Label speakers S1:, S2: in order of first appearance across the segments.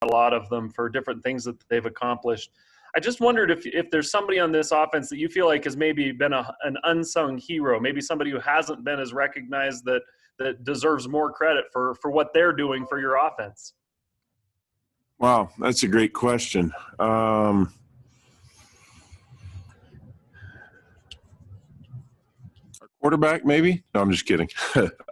S1: a lot of them for different things that they've accomplished. I just wondered if there's somebody on this offense that you feel like has maybe been an unsung hero, maybe somebody who hasn't been as recognized that deserves more credit for what they're doing for your offense.
S2: Wow, that's a great question. Quarterback, maybe? No, I'm just kidding.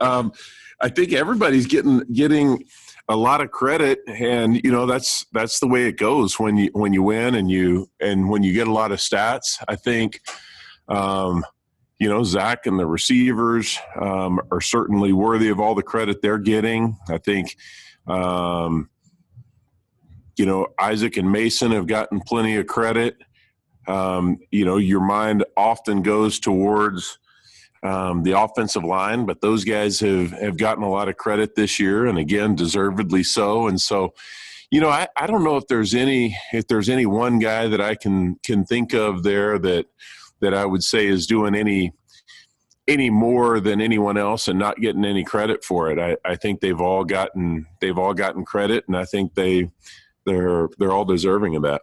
S2: I think everybody's getting a lot of credit, and that's the way it goes when you win and when you get a lot of stats. I think Zach and the receivers are certainly worthy of all the credit they're getting. I think Isaac and Mason have gotten plenty of credit. Your mind often goes towards the offensive line, but those guys have gotten a lot of credit this year, and again, deservedly so. And so, I don't know if there's any one guy that I can think of there that I would say is doing any more than anyone else and not getting any credit for it. I think they've all gotten credit, and I think they're all deserving of that.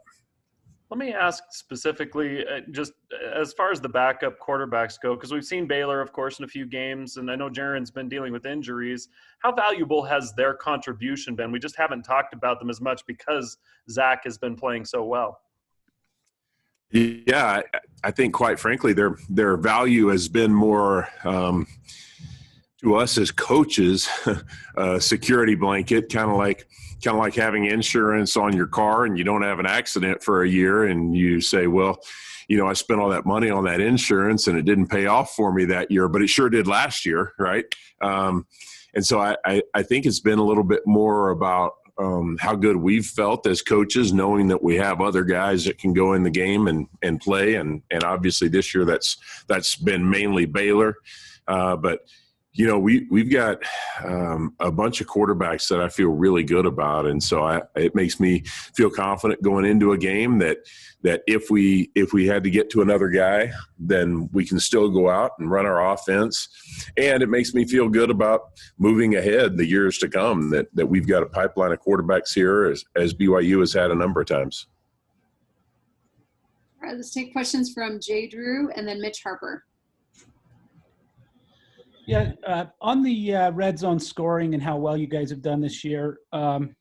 S1: Let me ask specifically, just as far as the backup quarterbacks go, because we've seen Baylor, of course, in a few games, and I know Jaren's been dealing with injuries. How valuable has their contribution been? We just haven't talked about them as much because Zach has been playing so well.
S2: Yeah, I think, quite frankly, their value has been more to us as coaches, a security blanket, kind of like having insurance on your car and you don't have an accident for a year and you say, well, I spent all that money on that insurance and it didn't pay off for me that year, but it sure did last year, right? And so I think it's been a little bit more about how good we've felt as coaches, knowing that we have other guys that can go in the game and play. And obviously this year that's been mainly Baylor. But we've got a bunch of quarterbacks that I feel really good about, and so it makes me feel confident going into a game that if we had to get to another guy, then we can still go out and run our offense, and it makes me feel good about moving ahead the years to come. That we've got a pipeline of quarterbacks here, as BYU has had a number of times.
S3: All right, let's take questions from Jay Drew and then Mitch Harper.
S4: Yeah, on the red zone scoring and how well you guys have done this year, don't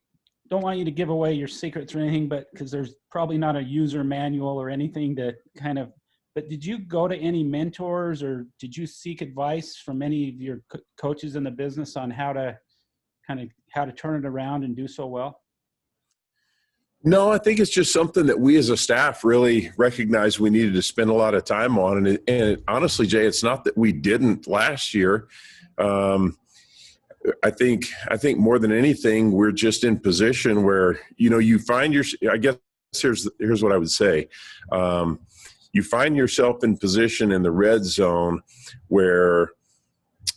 S4: want you to give away your secrets or anything, but because there's probably not a user manual or anything to but did you go to any mentors or did you seek advice from any of your coaches in the business on how to turn it around and do so well?
S2: No, I think it's just something that we as a staff really recognized we needed to spend a lot of time on. And honestly, Jay, it's not that we didn't last year. I think more than anything, we're just in position where, you find I guess here's what I would say. You find yourself in position in the red zone where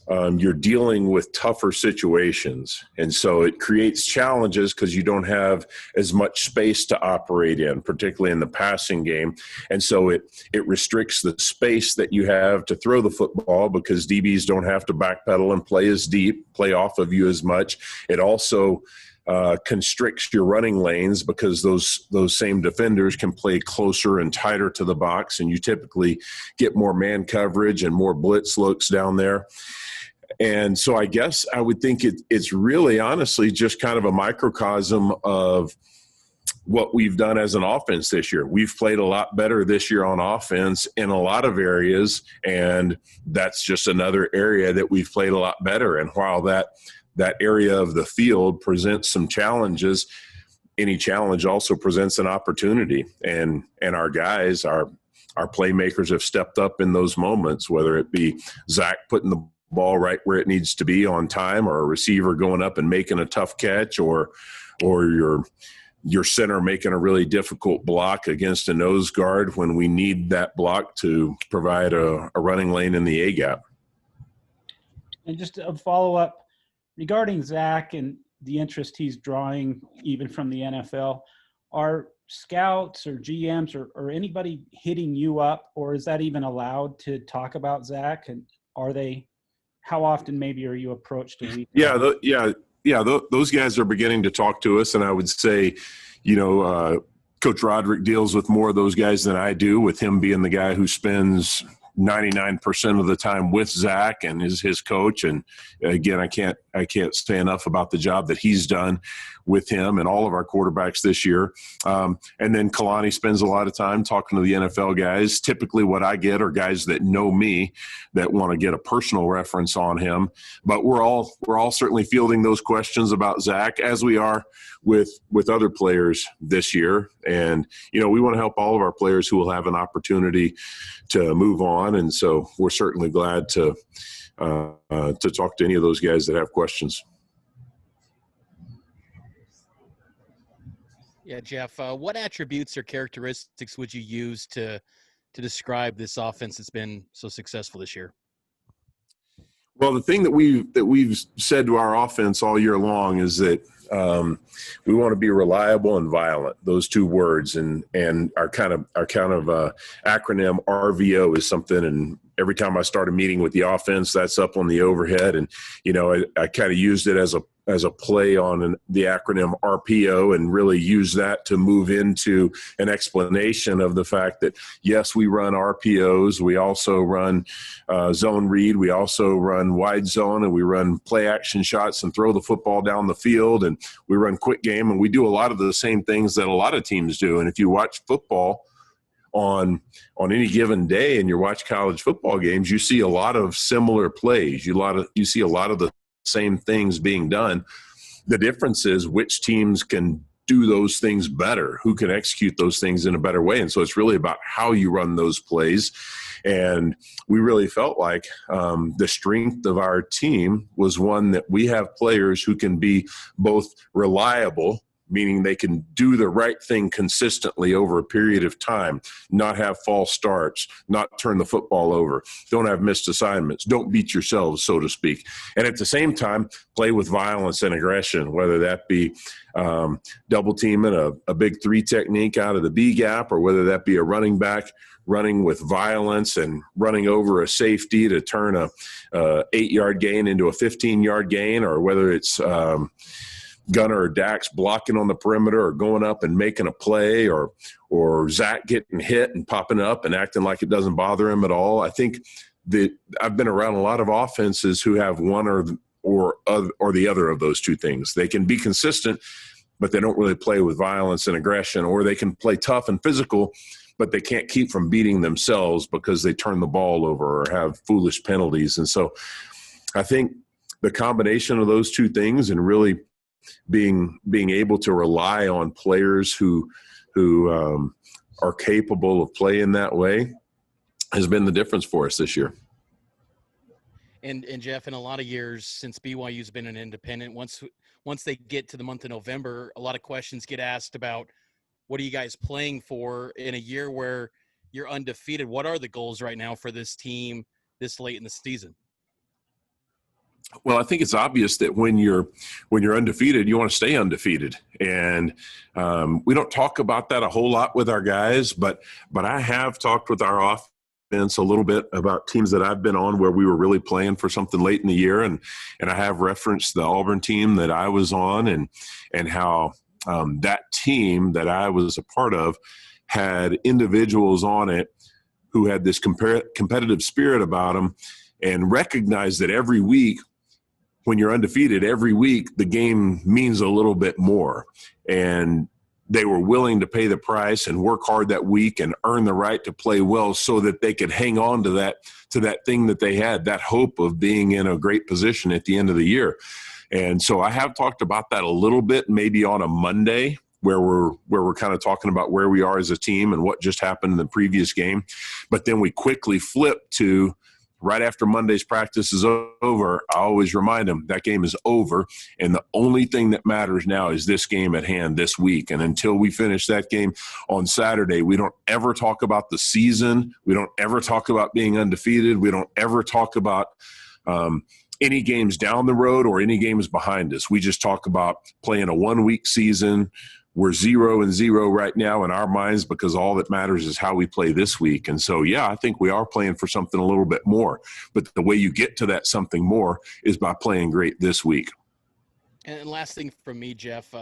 S2: you're dealing with tougher situations. And so it creates challenges because you don't have as much space to operate in, particularly in the passing game. And so it restricts the space that you have to throw the football because DBs don't have to backpedal and play as deep, play off of you as much. It also constricts your running lanes because those same defenders can play closer and tighter to the box, and you typically get more man coverage and more blitz looks down there. And so I guess I would think it's really honestly just kind of a microcosm of what we've done as an offense this year. We've played a lot better this year on offense in a lot of areas, and that's just another area that we've played a lot better. And while that area of the field presents some challenges, any challenge also presents an opportunity. And our guys, our playmakers have stepped up in those moments, whether it be Zach putting the ball right where it needs to be on time, or a receiver going up and making a tough catch, or your center making a really difficult block against a nose guard when we need that block to provide a running lane in the A-gap.
S4: And just a follow-up regarding Zach and the interest he's drawing even from the NFL, are scouts or GMs or anybody hitting you up, or is that even allowed to talk about Zach? And how often maybe are you approached a week?
S2: Yeah, yeah, those guys are beginning to talk to us, and I would say, Coach Roderick deals with more of those guys than I do, with him being the guy who spends 99% of the time with Zach and is his coach. And again, I can't say enough about the job that he's done with him and all of our quarterbacks this year. And then Kalani spends a lot of time talking to the NFL guys. Typically what I get are guys that know me that want to get a personal reference on him. But we're all certainly fielding those questions about Zach, as we are with other players this year. And, we want to help all of our players who will have an opportunity to move on. And so we're certainly glad to talk to any of those guys that have questions.
S5: Yeah, Jeff, what attributes or characteristics would you use to describe this offense that's been so successful this year?
S2: Well, the thing that we've said to our offense all year long is that we want to be reliable and violent. Those two words, and our kind of acronym RVO is something. And every time I start a meeting with the offense, that's up on the overhead. And I kind of used it as a play on the acronym RPO, and really use that to move into an explanation of the fact that, yes, we run RPOs. We also run zone read. We also run wide zone, and we run play action shots and throw the football down the field, and we run quick game, and we do a lot of the same things that a lot of teams do. And if you watch football on any given day and you watch college football games, you see a lot of similar plays. You see a lot of the same things being done. The difference is which teams can do those things better, who can execute those things in a better way. And so it's really about how you run those plays. And we really felt like the strength of our team was one that we have players who can be both reliable, meaning they can do the right thing consistently over a period of time, not have false starts, not turn the football over, don't have missed assignments, don't beat yourselves, so to speak. And at the same time, play with violence and aggression, whether that be double teaming a big three technique out of the B gap, or whether that be a running back running with violence and running over a safety to turn a 8-yard gain into a 15-yard gain, or whether it's Gunner or Dax blocking on the perimeter or going up and making a play, or Zach getting hit and popping up and acting like it doesn't bother him at all. I think that I've been around a lot of offenses who have one or the other of those two things. They can be consistent, but they don't really play with violence and aggression, or they can play tough and physical, but they can't keep from beating themselves because they turn the ball over or have foolish penalties. And so I think the combination of those two things, and really being able to rely on players who are capable of playing that way, has been the difference for us this year.
S5: And Jeff, in a lot of years since BYU's been an independent, once they get to the month of November, a lot of questions get asked about, what are you guys playing for in a year where you're undefeated? What are the goals right now for this team this late in the season?
S2: Well, I think it's obvious that when you're undefeated, you want to stay undefeated, and we don't talk about that a whole lot with our guys. But I have talked with our offense a little bit about teams that I've been on where we were really playing for something late in the year, and I have referenced the Auburn team that I was on, and how that team that I was a part of had individuals on it who had this competitive spirit about them, and recognized that every week, when you're undefeated, every week the game means a little bit more. And they were willing to pay the price and work hard that week and earn the right to play well, so that they could hang on to that thing that they had, that hope of being in a great position at the end of the year. And so I have talked about that a little bit, maybe on a Monday, where we're kind of talking about where we are as a team and what just happened in the previous game. But then we quickly flip to, right after Monday's practice is over, I always remind them that game is over, and the only thing that matters now is this game at hand this week. And until we finish that game on Saturday, we don't ever talk about the season. We don't ever talk about being undefeated. We don't ever talk about any games down the road or any games behind us. We just talk about playing a 1-week season. We're 0-0 right now in our minds, because all that matters is how we play this week. And so, yeah, I think we are playing for something a little bit more. But the way you get to that something more is by playing great this week.
S5: And last thing from me, Jeff,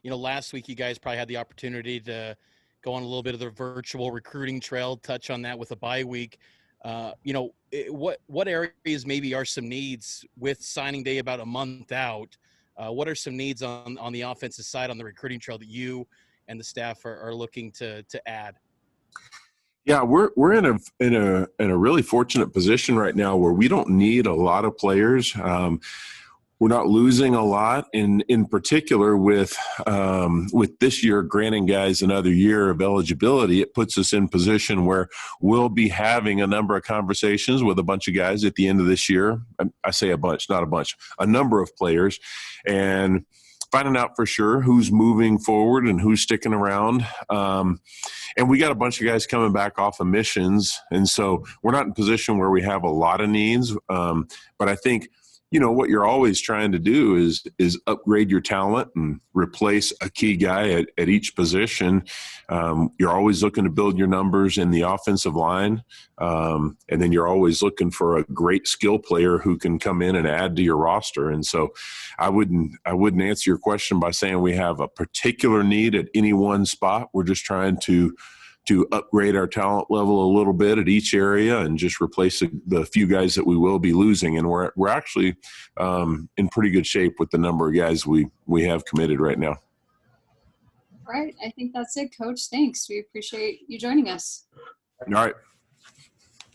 S5: last week you guys probably had the opportunity to go on a little bit of the virtual recruiting trail, touch on that with a bye week. What areas maybe are some needs with signing day about a month out? What are some needs on the offensive side on the recruiting trail that you and the staff are looking to add?
S2: Yeah, we're in a really fortunate position right now where we don't need a lot of players. We're not losing a lot, in particular with this year granting guys another year of eligibility. It puts us in position where we'll be having a number of conversations with a bunch of guys at the end of this year. I say a bunch, not a bunch, a number of players, and finding out for sure who's moving forward and who's sticking around. And we got a bunch of guys coming back off of missions, and so we're not in a position where we have a lot of needs. But I think, what you're always trying to do is upgrade your talent and replace a key guy at each position. You're always looking to build your numbers in the offensive line. And then you're always looking for a great skill player who can come in and add to your roster. And so I wouldn't answer your question by saying we have a particular need at any one spot. We're just trying to upgrade our talent level a little bit at each area and just replace the few guys that we will be losing. And we're actually in pretty good shape with the number of guys we have committed right now.
S3: All right. I think that's it, Coach. Thanks. We appreciate you joining us.
S2: All right.